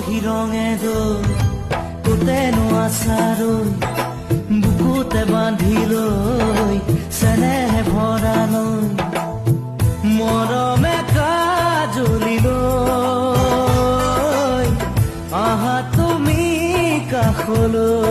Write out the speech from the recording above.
হিৰঙে গৈ কোতেনো আছাৰৈ বুকুতে বান্ধি লৈ চেনেহে ভৰালৈ মৰমে কাজলি লৈ আহা তুমি কাষলৈ